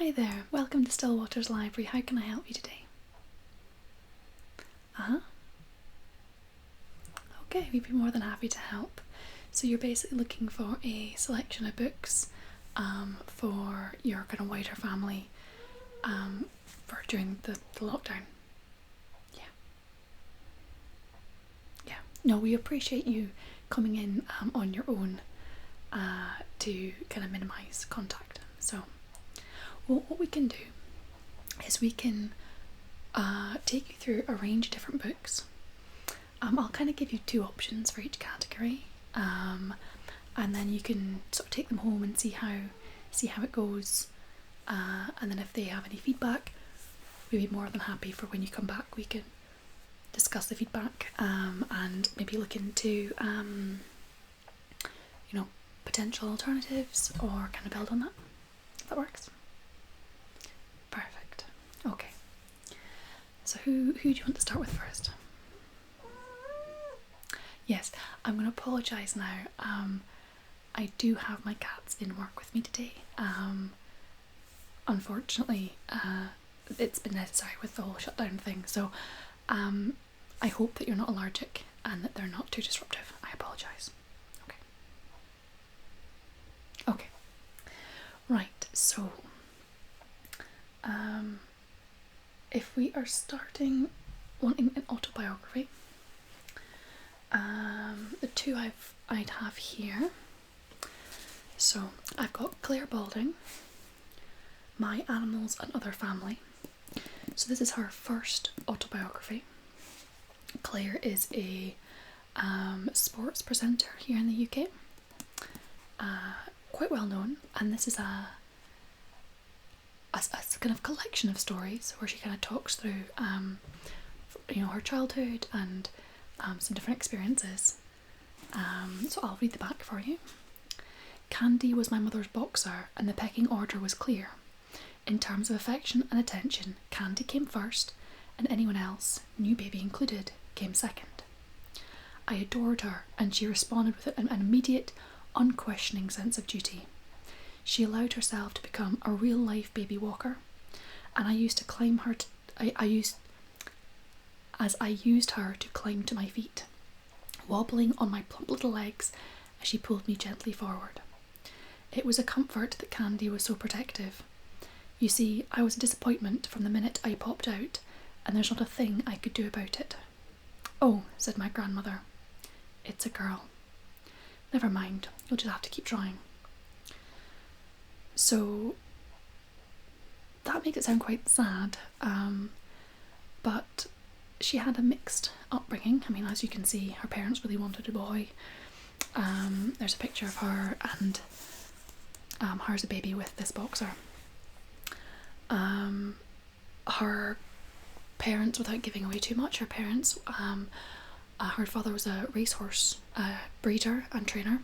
Hi there, welcome to Stillwater's Library. How can I help you today? Okay, we'd be more than happy to help. So you're basically looking for a selection of books for your kind of wider family for during the lockdown. Yeah. No, we appreciate you coming in on your own to kind of minimise contact. So what we can do is we can take you through a range of different books. I'll kind of give you two options for each category, and then you can sort of take them home and see how it goes, and then if they have any feedback, we'd be more than happy for when you come back we can discuss the feedback and maybe look into potential alternatives or kind of build on that, if that works. Perfect. Okay, so who do you want to start with first? Yes, I'm going to apologise now. I do have my cats in work with me today. Unfortunately, it's been necessary with the whole shutdown thing, so I hope that you're not allergic and that they're not too disruptive. I apologise. Okay. Right, so if we are wanting an autobiography, the two I'd have here. So I've got Claire Balding, My Animals and Other Family. So this is her first autobiography. Claire is a sports presenter here in the UK, quite well known, and this is a kind of collection of stories where she kind of talks through her childhood and some different experiences. So I'll read the back for you. Candy was my mother's boxer and the pecking order was clear. In terms of affection and attention, Candy came first and anyone else, new baby included, came second. I adored her and she responded with an immediate, unquestioning sense of duty. She allowed herself to become a real-life baby walker, and I used her to climb to my feet, wobbling on my plump little legs as she pulled me gently forward. It was a comfort that Candy was so protective. You see, I was a disappointment from the minute I popped out, and there's not a thing I could do about it. Oh, said my grandmother, it's a girl. Never mind, you'll just have to keep trying. So that makes it sound quite sad, but she had a mixed upbringing. I mean, as you can see, her parents really wanted a boy. There's a picture of her and her as a baby with this boxer. Her parents, without giving away too much, her father was a racehorse breeder and trainer,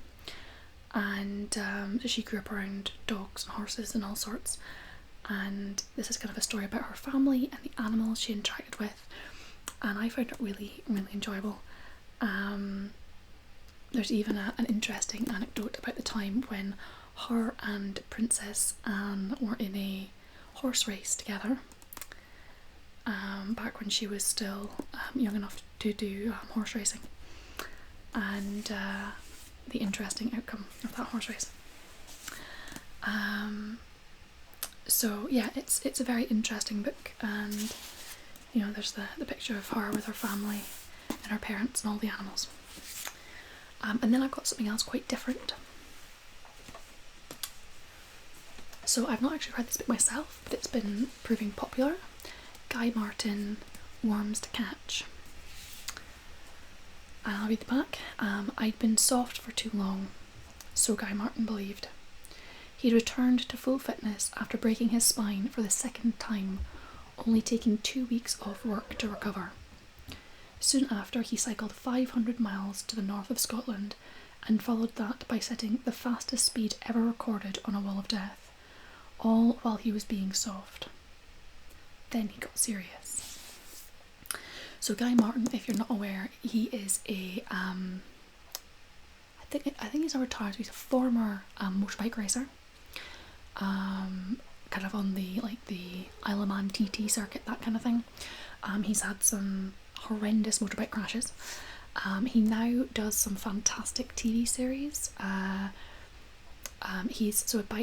and so she grew up around dogs and horses and all sorts, and this is kind of a story about her family and the animals she interacted with, and I found it really, really enjoyable. There's even an interesting anecdote about the time when her and Princess Anne were in a horse race together, back when she was still young enough to do horse racing, and the interesting outcome of that horse race. So yeah, it's a very interesting book, and there's the picture of her with her family and her parents and all the animals. And then I've got something else quite different. So I've not actually read this book myself, but it's been proving popular. Guy Martin, Worms to Catch. And I'll read the back. I'd been soft for too long, so Guy Martin believed. He'd returned to full fitness after breaking his spine for the second time, only taking 2 weeks off work to recover. Soon after, he cycled 500 miles to the north of Scotland and followed that by setting the fastest speed ever recorded on a wall of death, all while he was being soft. Then he got serious. So Guy Martin, if you're not aware, he is a I think he's a retired. He's a former motorbike racer, kind kind of on the Isle of Man TT circuit, that kind of thing. He's had some horrendous motorbike crashes. He now does some fantastic TV series. By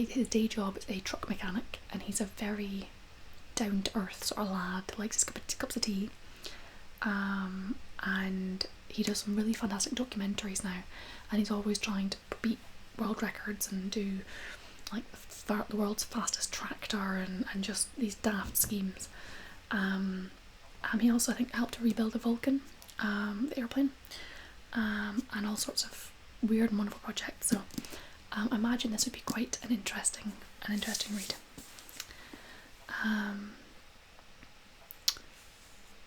his day job is a truck mechanic, and he's a very down to earth sort of lad, likes his cups of tea. And he does some really fantastic documentaries now, and he's always trying to beat world records and do like the world's fastest tractor and just these daft schemes. He also, I think, helped to rebuild the Vulcan, the airplane, and all sorts of weird and wonderful projects. So I imagine this would be quite an interesting read.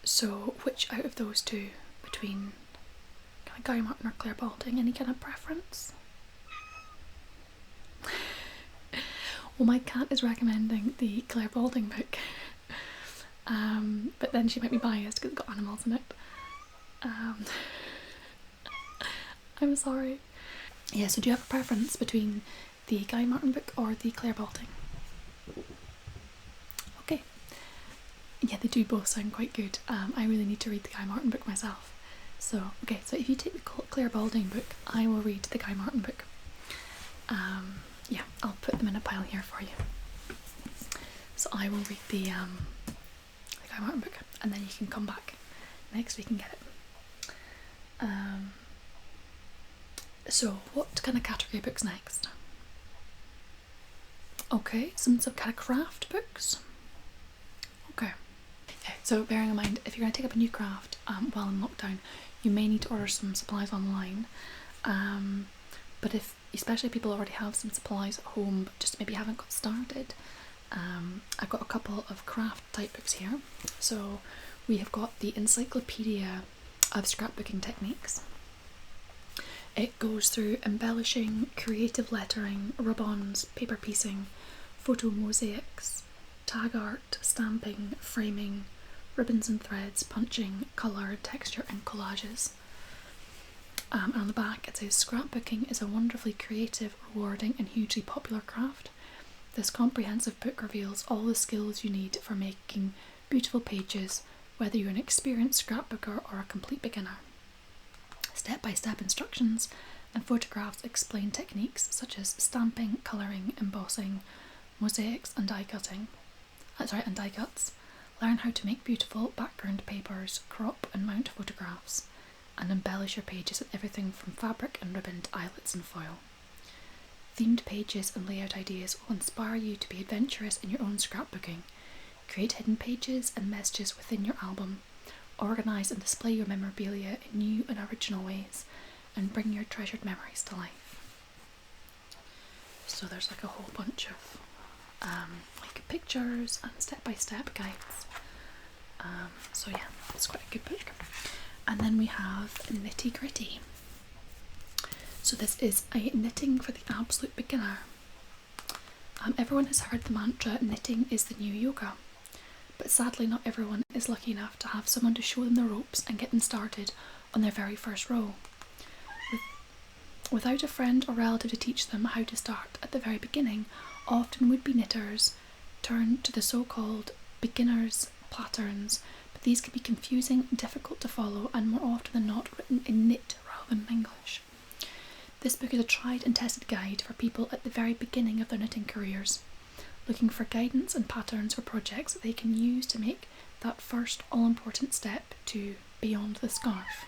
So which out of those two, between kind of Guy Martin or Claire Balding, any kind of preference? Well, my cat is recommending the Claire Balding book, but then she might be biased because it's got animals in it. I'm sorry. Yeah, so do you have a preference between the Guy Martin book or the Claire Balding? Okay. Yeah, they do both sound quite good. I really need to read the Guy Martin book myself. So, okay, so if you take the Claire Balding book, I will read the Guy Martin book. Yeah, I'll put them in a pile here for you. So I will read the Guy Martin book, and then you can come back next week and get it. So what kind of category books next? Okay, some kind of craft books. Okay. So bearing in mind, if you're going to take up a new craft while in lockdown, you may need to order some supplies online. But especially if people already have some supplies at home but just maybe haven't got started, I've got a couple of craft type books here. So we have got the Encyclopedia of Scrapbooking Techniques. It goes through embellishing, creative lettering, rub-ons, paper piecing, photo mosaics, tag art, stamping, framing, ribbons and threads, punching, colour, texture and collages. And on the back it says, scrapbooking is a wonderfully creative, rewarding and hugely popular craft. This comprehensive book reveals all the skills you need for making beautiful pages, whether you're an experienced scrapbooker or a complete beginner. Step-by-step instructions and photographs explain techniques such as stamping, colouring, embossing, mosaics and die cuts. Learn how to make beautiful background papers, crop and mount photographs, and embellish your pages with everything from fabric and ribbon to eyelets and foil. Themed pages and layout ideas will inspire you to be adventurous in your own scrapbooking. Create hidden pages and messages within your album. Organise and display your memorabilia in new and original ways, and bring your treasured memories to life. So there's like a whole bunch of like pictures and step-by-step guides. So yeah, it's quite a good book. And then we have Nitty Gritty. So this is a knitting for the absolute beginner. Everyone has heard the mantra, knitting is the new yoga. But sadly not everyone is lucky enough to have someone to show them the ropes and get them started on their very first row. Without a friend or relative to teach them how to start at the very beginning, often would-be knitters turn to the so-called beginners' patterns, but these can be confusing, difficult to follow, and more often than not written in knit rather than English. This book is a tried and tested guide for people at the very beginning of their knitting careers, looking for guidance and patterns for projects that they can use to make that first all-important step to beyond the scarf.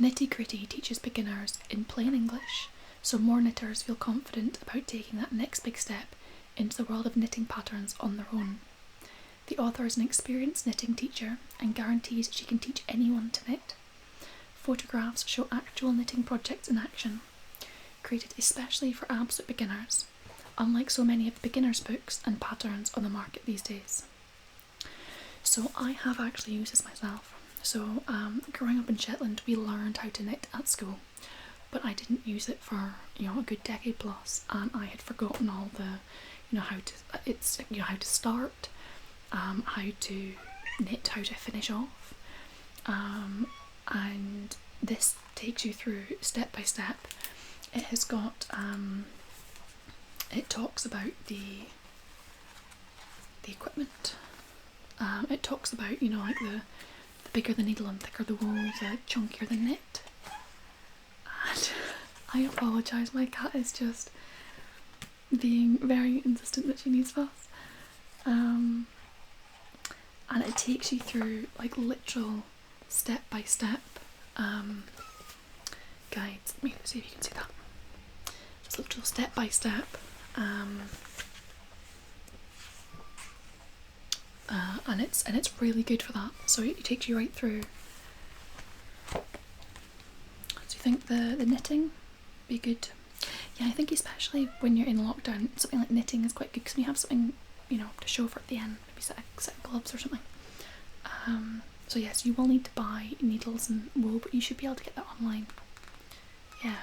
Nitty Gritty teaches beginners in plain English, so more knitters feel confident about taking that next big step into the world of knitting patterns on their own. The author is an experienced knitting teacher and guarantees she can teach anyone to knit. Photographs show actual knitting projects in action, created especially for absolute beginners, unlike so many of the beginners' books and patterns on the market these days. So I have actually used this myself. So growing up in Shetland, we learned how to knit at school, but I didn't use it for a good decade plus, and I had forgotten all the how to start, how to knit, how to finish off, and this takes you through step by step. It has got it talks about the the equipment. It talks about, you know, like the bigger the needle and thicker the wool, the chunkier the knit. And I apologise, my cat is just being very insistent that she needs fuss. And it takes you through like literal step by step guides. Let me see if you can see that. Just literal step by step. And it's really good for that. So it takes you right through. So you think the knitting be good? Yeah, I think especially when you're in lockdown, something like knitting is quite good because you have something, you know, to show for at the end. Maybe set of gloves or something. So yes, you will need to buy needles and wool, but you should be able to get that online. Yeah,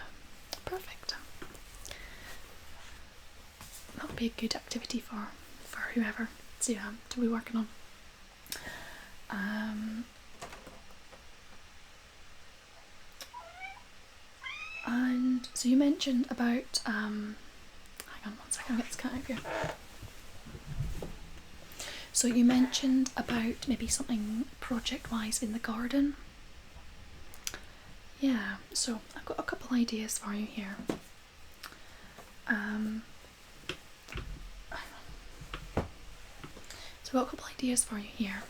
perfect. That would be a good activity for whoever to be working on. And so you mentioned about hang on one second, I'll get this cat out here. So you mentioned about maybe something project-wise in the garden. Yeah, so I've got a couple ideas for you here. So I've got a couple ideas for you here.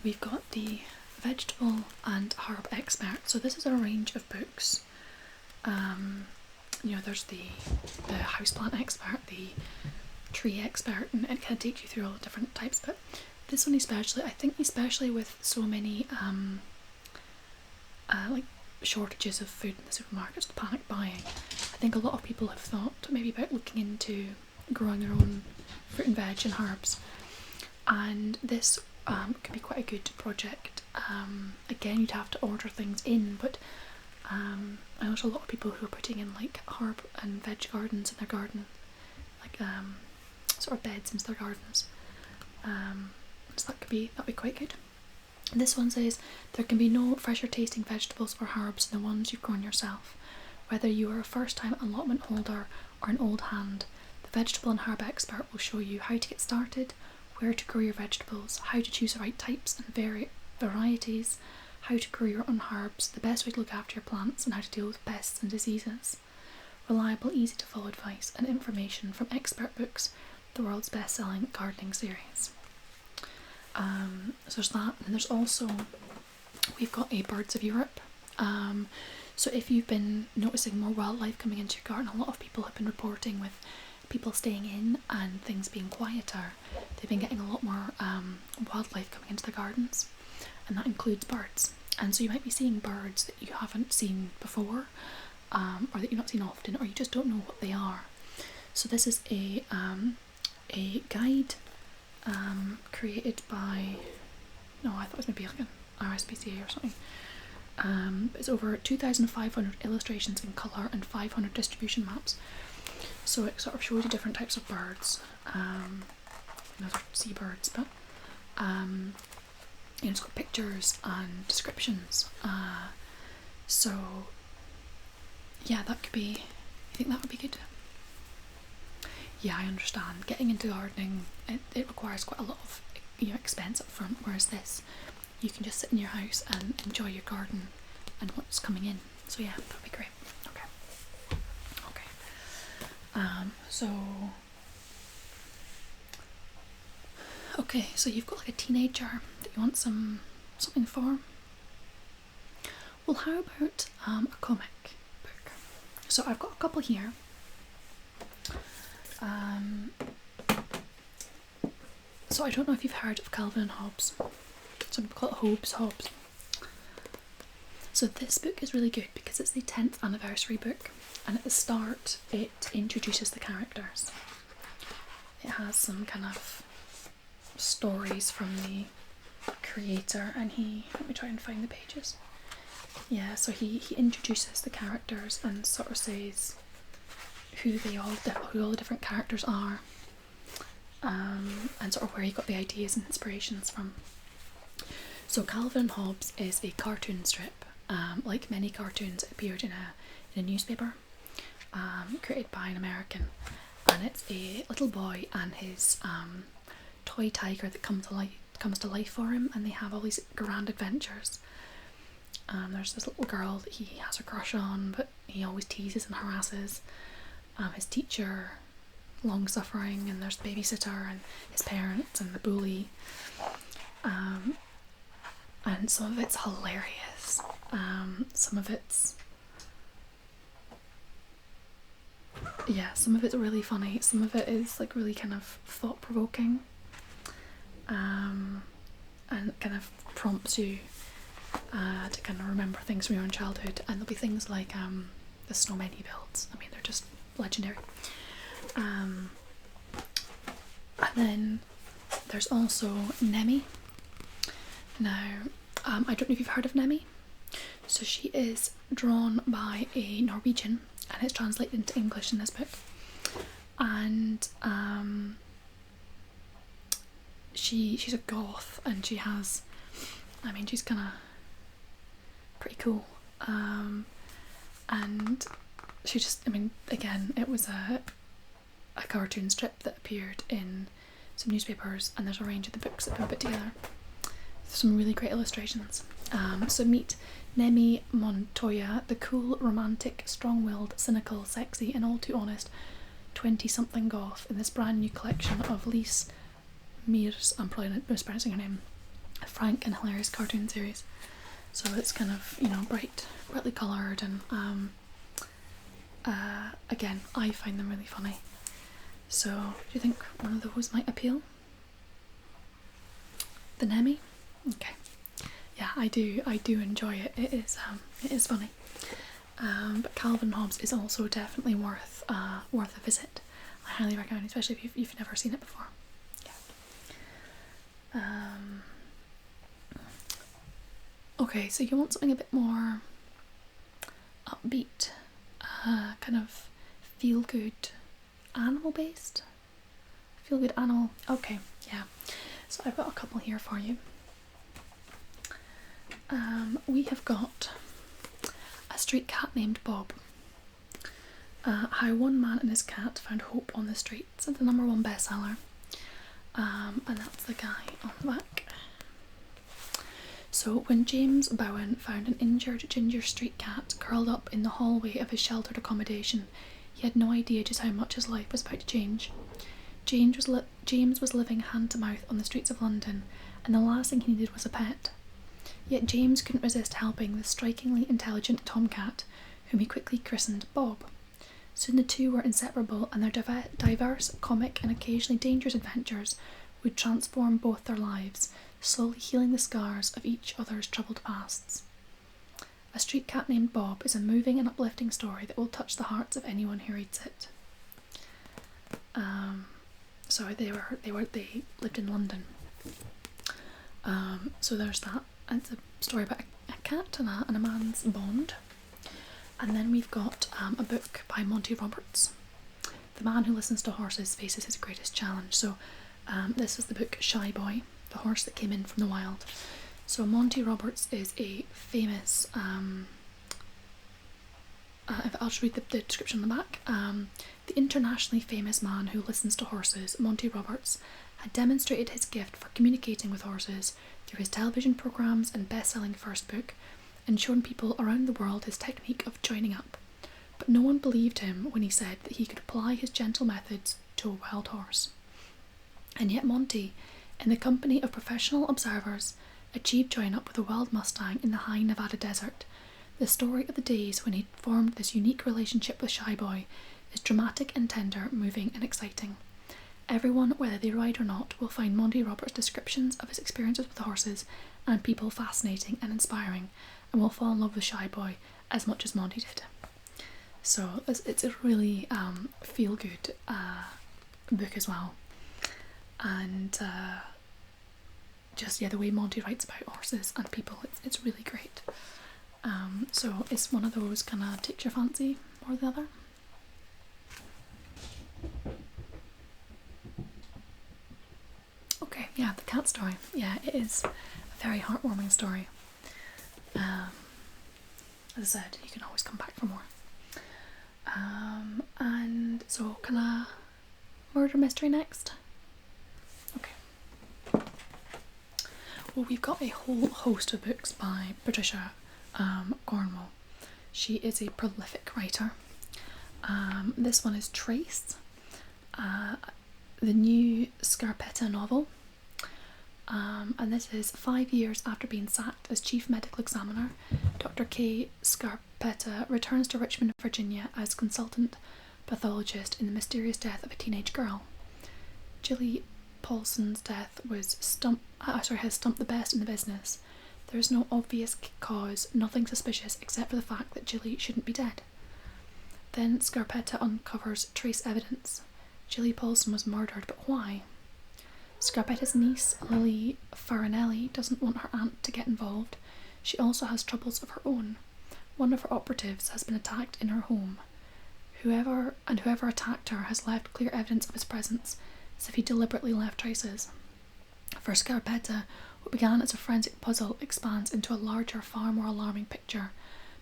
We've got the Vegetable and Herb Expert. So this is a range of books. You know, there's the houseplant expert, the tree expert, and it kind of takes you through all the different types. But this one especially, I think, especially with so many like shortages of food in the supermarkets, the panic buying, I think a lot of people have thought maybe about looking into growing their own fruit and veg and herbs, and this could be quite a good project. Again, you'd have to order things in, but I know there's a lot of people who are putting in like herb and veg gardens in their garden, like sort of beds into their gardens. So that'd be quite good. And this one says there can be no fresher tasting vegetables or herbs than the ones you've grown yourself. Whether you are a first time allotment holder or an old hand, the vegetable and herb expert will show you how to get started, where to grow your vegetables, how to choose the right types and varieties, how to grow your own herbs, the best way to look after your plants, and how to deal with pests and diseases. Reliable, easy to follow advice and information from expert books, the world's best-selling gardening series. So there's that, and there's also, we've got a Birds of Europe. So if you've been noticing more wildlife coming into your garden, a lot of people have been reporting with people staying in and things being quieter, they've been getting a lot more wildlife coming into their gardens, and that includes birds. And so you might be seeing birds that you haven't seen before, or that you've not seen often, or you just don't know what they are. So this is a guide created by, no, I thought it was maybe like an RSPCA or something. It's over 2,500 illustrations in colour and 500 distribution maps. So it sort of shows you different types of birds, those are seabirds, but you know, it's got pictures and descriptions. So yeah, that could be, I think that would be good. Yeah, I understand. Getting into gardening, it requires quite a lot of, you know, expense up front, whereas this, you can just sit in your house and enjoy your garden and what's coming in. So yeah, that would be great. So you've got like a teenager that you want something for. Well, how about a comic book? So I've got a couple here. So I don't know if you've heard of Calvin and Hobbes. Some people call it Hobbes. So this book is really good because it's the 10th anniversary book, and at the start it introduces the characters. It has some kind of stories from the creator, and let me try and find the pages. Yeah, so he introduces the characters and sort of says who all the different characters are, and sort of where he got the ideas and inspirations from. So Calvin and Hobbes is a cartoon strip. Like many cartoons, it appeared in a newspaper, created by an American, and it's a little boy and his toy tiger that comes to life for him, and they have all these grand adventures. There's this little girl that he has a crush on, but he always teases and harasses. His teacher, long suffering, and there's the babysitter and his parents and the bully. And some of it's hilarious. Some of it's really funny. Some of it is like really kind of thought provoking. And kind of prompts you to kind of remember things from your own childhood. And there'll be things like the snowmen he builds. I mean, they're just legendary. And then there's also Nemi. Now, I don't know if you've heard of Nemi. So she is drawn by a Norwegian, and it's translated into English in this book. And she's a goth, and she has, I mean, she's kind of pretty cool. And she just, I mean, again, it was a cartoon strip that appeared in some newspapers, and there's a range of the books that have been put together. Some really great illustrations. So meet Nemi Montoya, the cool, romantic, strong-willed, cynical, sexy, and all too honest 20-something goth in this brand new collection of Lise Mears, I'm probably mispronouncing her name, a frank and hilarious cartoon series. So it's kind of, you know, brightly coloured, and again, I find them really funny. So do you think one of those might appeal? The Nemi? Okay. Yeah, I do enjoy it. It is funny. But Calvin Hobbes is also definitely worth a visit. I highly recommend it, especially if you've never seen it before. Yeah. Okay, so you want something a bit more upbeat, kind of feel good, animal based. Feel good animal. Okay, yeah. So I've got a couple here for you. We have got a street cat named Bob. How one man and his cat found hope on the streets. It's the #1 bestseller. And that's the guy on the back. So when James Bowen found an injured ginger street cat curled up in the hallway of his sheltered accommodation, he had no idea just how much his life was about to change. James was living hand to mouth on the streets of London, and the last thing he needed was a pet. Yet James couldn't resist helping the strikingly intelligent tomcat, whom he quickly christened Bob. Soon the two were inseparable, and their diverse, comic, and occasionally dangerous adventures would transform both their lives, slowly healing the scars of each other's troubled pasts. A Street Cat Named Bob is a moving and uplifting story that will touch the hearts of anyone who reads it. So they lived in London. So there's that. It's a story about a cat and a man's bond. And then we've got a book by Monty Roberts. The man who listens to horses faces his greatest challenge. So this is the book Shy Boy, the horse that came in from the wild. So Monty Roberts is a famous, I'll just read the description on the back. The internationally famous man who listens to horses, Monty Roberts, had demonstrated his gift for communicating with horses through his television programmes and best-selling first book, and shown people around the world his technique of joining up. But no one believed him when he said that he could apply his gentle methods to a wild horse. And yet Monty, in the company of professional observers, achieved join-up with a wild Mustang in the high Nevada desert. The story of the days when he formed this unique relationship with Shy Boy is dramatic and tender, moving and exciting. Everyone, whether they ride or not, will find Monty Roberts' descriptions of his experiences with horses and people fascinating and inspiring, and will fall in love with Shy Boy as much as Monty did. So it's a really feel-good book as well. And just, yeah, the way Monty writes about horses and people, it's really great. So it's one of those kind of takes your fancy more than the other. Okay, yeah, the cat story. Yeah, it is a very heartwarming story. As I said, you can always come back for more. And so can I murder mystery next? Okay. Well, we've got a whole host of books by Patricia Cornwell. She is a prolific writer. This one is Trace, the new Scarpetta novel. And this is 5 years after being sacked as chief medical examiner. Dr. K. Scarpetta returns to Richmond, Virginia as consultant pathologist in the mysterious death of a teenage girl. Gilly Paulson's death has stumped the best in the business. There is no obvious cause, nothing suspicious except for the fact that Gilly shouldn't be dead. Then Scarpetta uncovers trace evidence. Gilly Paulson was murdered, but why? Scarpetta's niece, Lily Farinelli, doesn't want her aunt to get involved. She also has troubles of her own. One of her operatives has been attacked in her home. Whoever attacked her has left clear evidence of his presence, as if he deliberately left traces. For Scarpetta, what began as a forensic puzzle expands into a larger, far more alarming picture,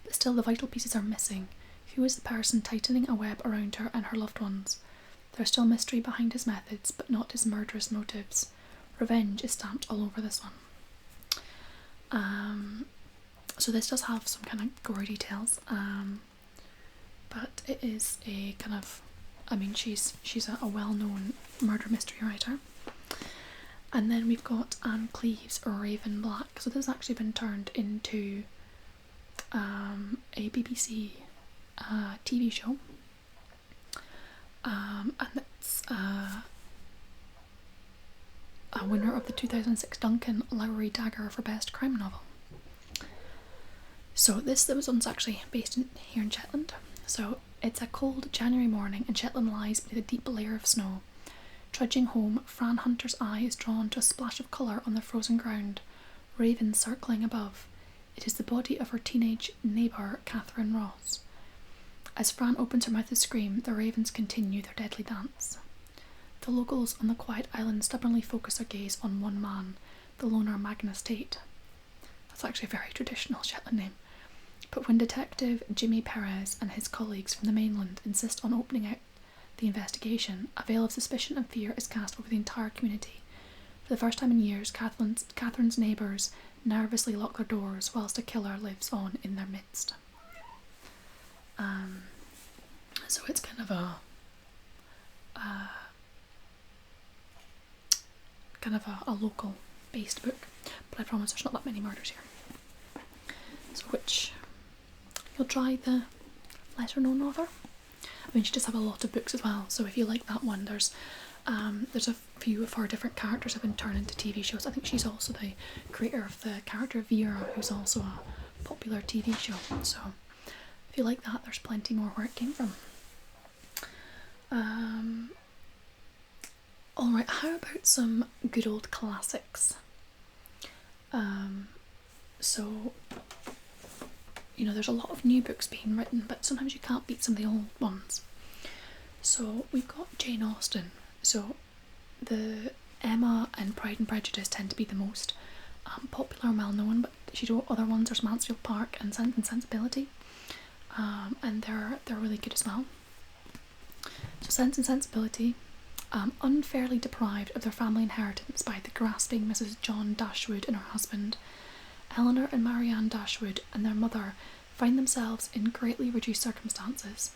but still the vital pieces are missing. Who is the person tightening a web around her and her loved ones? There's still mystery behind his methods, but not his murderous motives. Revenge is stamped all over this one. So this does have some kind of gory details, but it is a kind of, she's a well-known murder mystery writer. And then we've got Anne Cleeve's Raven Black. So this has actually been turned into a BBC TV show. And it's a winner of the 2006 Duncan Lowry Dagger for Best Crime Novel. So this one's actually based here in Shetland. So it's a cold January morning and Shetland lies beneath a deep layer of snow. Trudging home, Fran Hunter's eye is drawn to a splash of colour on the frozen ground, ravens circling above. It is the body of her teenage neighbour, Catherine Ross. As Fran opens her mouth to scream, the ravens continue their deadly dance. The locals on the quiet island stubbornly focus their gaze on one man, the loner Magnus Tate. That's actually a very traditional Shetland name. But when Detective Jimmy Perez and his colleagues from the mainland insist on opening out the investigation, a veil of suspicion and fear is cast over the entire community. For the first time in years, Catherine's neighbours nervously lock their doors whilst a killer lives on in their midst. So it's kind of a local based book, but I promise there's not that many murders here. So you'll try the lesser known author. She does have a lot of books as well, so if you like that one, there's a few of her different characters have been turned into TV shows. I think she's also the creator of the character Vera, who's also a popular TV show. So if you like that, there's plenty more where it came from. Alright, how about some good old classics? So, there's a lot of new books being written, but sometimes you can't beat some of the old ones. So we've got Jane Austen. So the Emma and Pride and Prejudice tend to be the most popular and well known, but she wrote other ones. There's Mansfield Park and Sense and Sensibility, and they're really good as well. So Sense and Sensibility, unfairly deprived of their family inheritance by the grasping Mrs. John Dashwood and her husband, Eleanor and Marianne Dashwood and their mother find themselves in greatly reduced circumstances.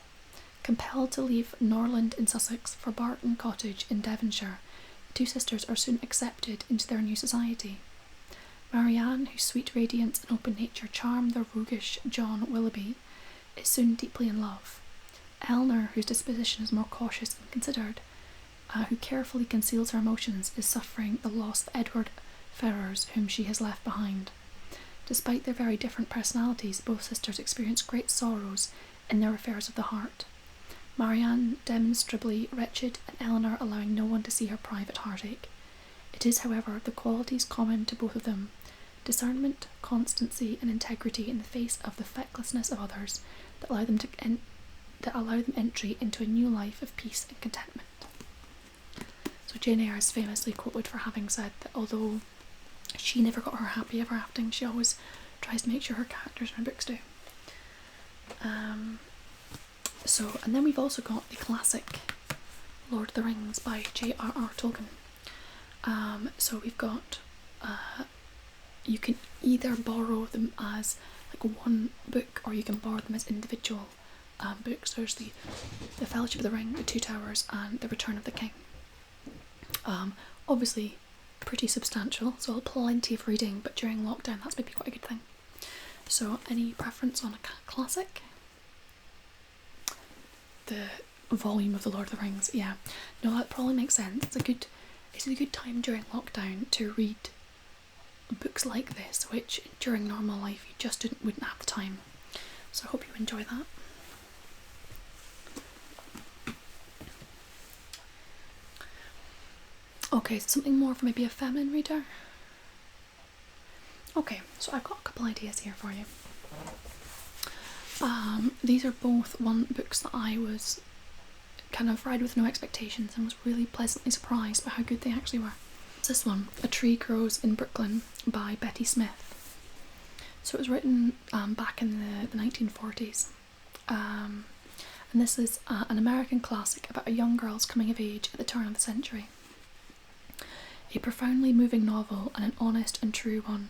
Compelled to leave Norland in Sussex for Barton Cottage in Devonshire, the two sisters are soon accepted into their new society. Marianne, whose sweet radiance and open nature charm the roguish John Willoughby, is soon deeply in love. Eleanor, whose disposition is more cautious and considered, who carefully conceals her emotions, is suffering the loss of Edward Ferrars, whom she has left behind. Despite their very different personalities, both sisters experience great sorrows in their affairs of the heart. Marianne demonstrably wretched, and Eleanor allowing no one to see her private heartache. It is, however, the qualities common to both of them, discernment, constancy, and integrity in the face of the fecklessness of others, that allow them entry into a new life of peace and contentment. So Jane Eyre is famously quoted for having said that although she never got her happy ever after, she always tries to make sure her characters in her books do. And then we've also got the classic Lord of the Rings by J.R.R. Tolkien. So we've got, you can either borrow them as like one book, or you can borrow them as individual books. There's the Fellowship of the Ring, the Two Towers, and the Return of the King. Obviously pretty substantial, so plenty of reading, but during lockdown that's maybe quite a good thing. So any preference on a classic? The volume of the Lord of the Rings, yeah. No, that probably makes sense. It's a good time during lockdown to read books like this, which during normal life you just wouldn't have the time. So I hope you enjoy that. Okay, so something more for maybe a feminine reader. Okay, so I've got a couple ideas here for you. These are both books that I was kind of read with no expectations and was really pleasantly surprised by how good they actually were. This one, A Tree Grows in Brooklyn by Betty Smith. So it was written back in the 1940s. And this is an American classic about a young girl's coming of age at the turn of the century. A profoundly moving novel, and an honest and true one.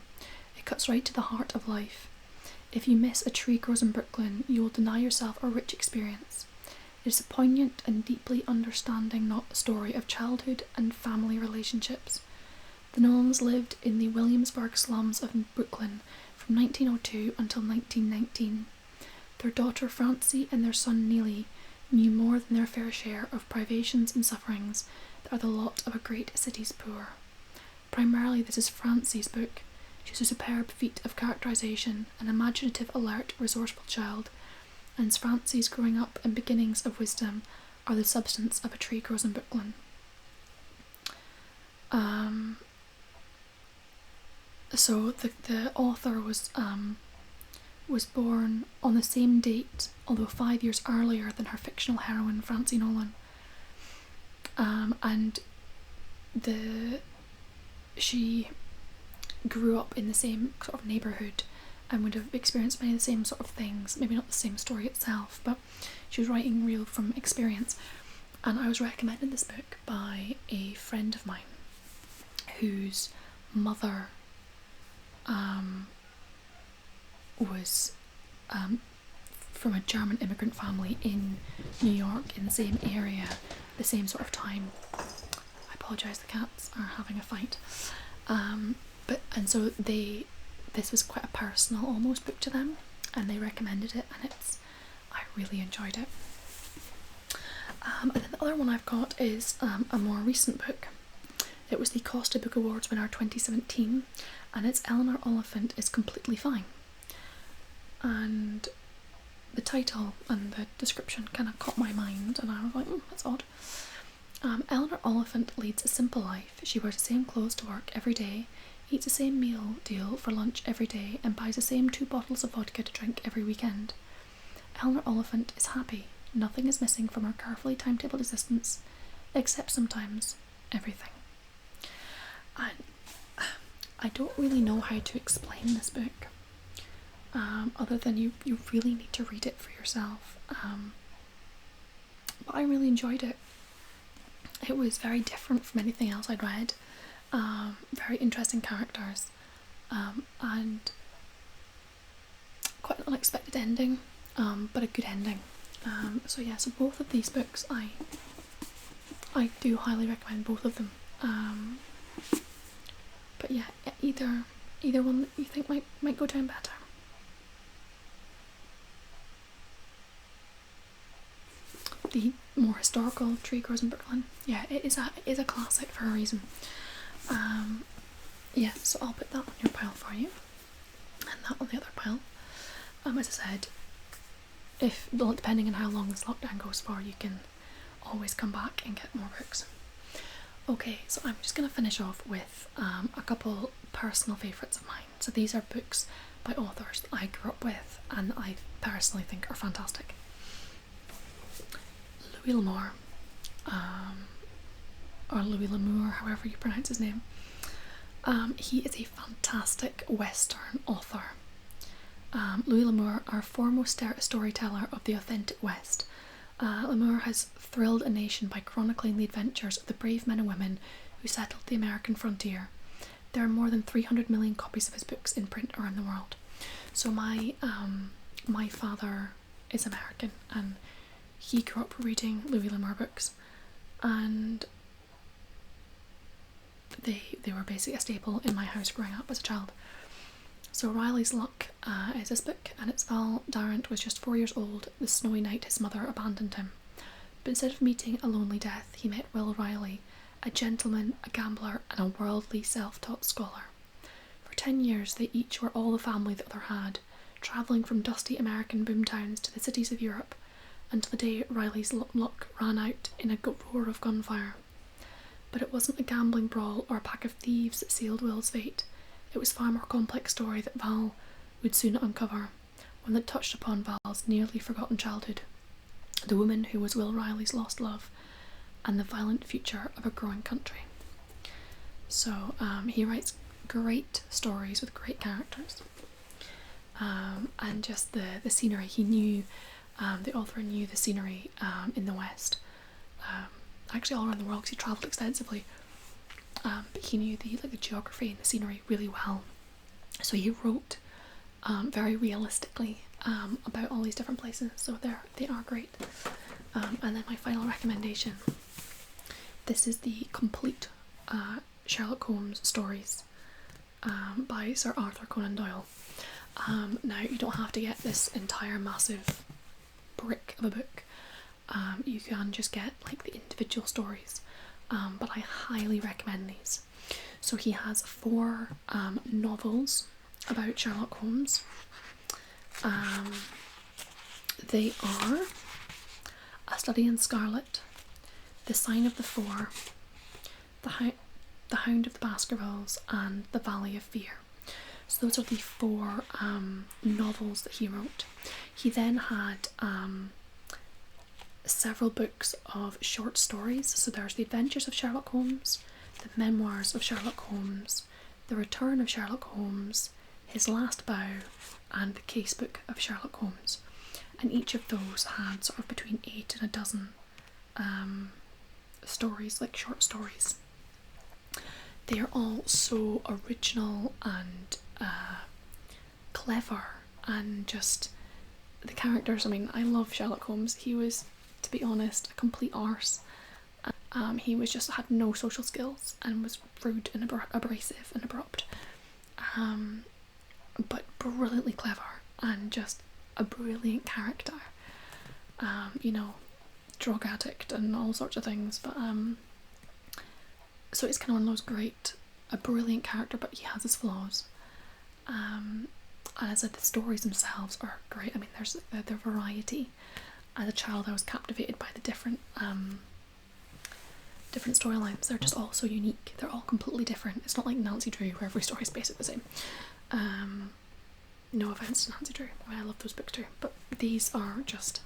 It cuts right to the heart of life. If you miss A Tree Grows in Brooklyn, you will deny yourself a rich experience. It is a poignant and deeply understanding story of childhood and family relationships. The Nolans lived in the Williamsburg slums of Brooklyn from 1902 until 1919. Their daughter Francie and their son Neely knew more than their fair share of privations and sufferings that are the lot of a great city's poor. Primarily this is Francie's book. She has a superb feat of characterisation, an imaginative, alert, resourceful child, and Francie's growing up and beginnings of wisdom are the substance of A Tree Grows in Brooklyn. So the author was born on the same date, although 5 years earlier than her fictional heroine Francie Nolan. And she grew up in the same sort of neighbourhood and would have experienced many of the same sort of things, maybe not the same story itself, but she was writing real from experience. And I was recommended this book by a friend of mine whose mother was from a German immigrant family in New York, in the same area, the same sort of time. I apologise, the cats are having a fight. So this was quite a personal almost book to them, and they recommended it, and I really enjoyed it. And then the other one I've got is a more recent book. It was the Costa Book Awards winner 2017, and it's Eleanor Oliphant is Completely Fine. And the title and the description kind of caught my mind, and I was like, that's odd. Eleanor Oliphant leads a simple life. She wears the same clothes to work every day, eats the same meal deal for lunch every day, and buys the same 2 bottles of vodka to drink every weekend. Eleanor Oliphant is happy. Nothing is missing from her carefully timetabled existence, except sometimes everything. And I don't really know how to explain this book, other than you really need to read it for yourself. But I really enjoyed it. It was very different from anything else I'd read. Very interesting characters, and quite an unexpected ending, but a good ending. So both of these books I do highly recommend both of them. But yeah, either one that you think might go down better. The more historical Tree Grows in Brooklyn, yeah, it is a classic for a reason. So I'll put that on your pile for you, and that on the other pile. As I said, depending on how long this lockdown goes for, you can always come back and get more books. Okay, so I'm just going to finish off with a couple personal favourites of mine. So these are books by authors that I grew up with and I personally think are fantastic. Louis L'Amour, or Louis L'Amour, however you pronounce his name. He is a fantastic Western author. Louis L'Amour, our foremost storyteller of the authentic West, Lemur has thrilled a nation by chronicling the adventures of the brave men and women who settled the American frontier. There are more than 300 million copies of his books in print around the world. So my father is American, and he grew up reading Louis L'Amour books, and they were basically a staple in my house growing up as a child. So Riley's Luck is this book, and it's Val Darrant was just 4 years old the snowy night his mother abandoned him. But instead of meeting a lonely death, he met Will Riley, a gentleman, a gambler, and a worldly self-taught scholar. For 10 years they each were all the family the other had, travelling from dusty American boomtowns to the cities of Europe, until the day Riley's luck ran out in a roar of gunfire. But it wasn't a gambling brawl or a pack of thieves that sealed Will's fate. It was a far more complex story that Val would soon uncover, one that touched upon Val's nearly forgotten childhood, the woman who was Will Riley's lost love, and the violent future of a growing country. So he writes great stories with great characters, and just the scenery. He knew, the author knew the scenery in the West, actually all around the world because he travelled extensively. But he knew the geography and the scenery really well, so he wrote very realistically about all these different places. So they are great. And then my final recommendation. This is the complete Sherlock Holmes stories by Sir Arthur Conan Doyle. Now you don't have to get this entire massive brick of a book. You can just get like the individual stories. But I highly recommend these. So he has 4 novels about Sherlock Holmes. They are A Study in Scarlet, The Sign of the Four, The Hound of the Baskervilles, and The Valley of Fear. So those are the 4 novels that he wrote. He then had several books of short stories. So there's The Adventures of Sherlock Holmes, The Memoirs of Sherlock Holmes, The Return of Sherlock Holmes, His Last Bow, and The Casebook of Sherlock Holmes. And each of those had sort of between 8 and a dozen stories, like short stories. They are all so original and clever, and just the characters. I mean, I love Sherlock Holmes. He was, to be honest, a complete arse. He was just had no social skills and was rude and abrasive and abrupt, but brilliantly clever and just a brilliant character. You know, drug addict and all sorts of things, but so it's kind of one of those a brilliant character, but he has his flaws. And as I said, the stories themselves are great. I mean, there's the variety. As a child, I was captivated by the different storylines. They're just all so unique. They're all completely different. It's not like Nancy Drew, where every story is basically the same. No offense to Nancy Drew. I mean, I love those books too, but these are just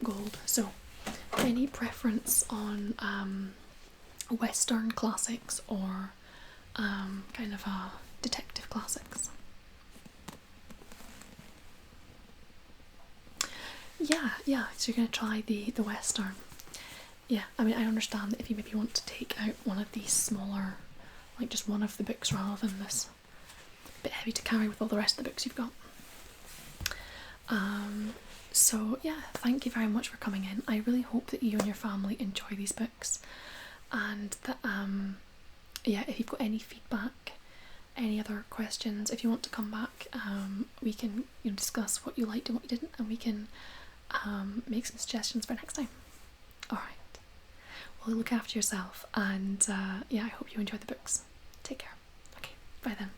gold. So, any preference on Western classics or kind of detective classics? Yeah. So you're gonna try the Western. Yeah, I mean, I understand that if you maybe want to take out one of these smaller, like just one of the books rather than this bit heavy to carry with all the rest of the books you've got. So yeah, thank you very much for coming in. I really hope that you and your family enjoy these books, and that yeah, if you've got any feedback, any other questions, if you want to come back, we can discuss what you liked and what you didn't, and we can make some suggestions for next time. Alright, well, look after yourself, and yeah, I hope you enjoy the books. Take care. Okay, bye then.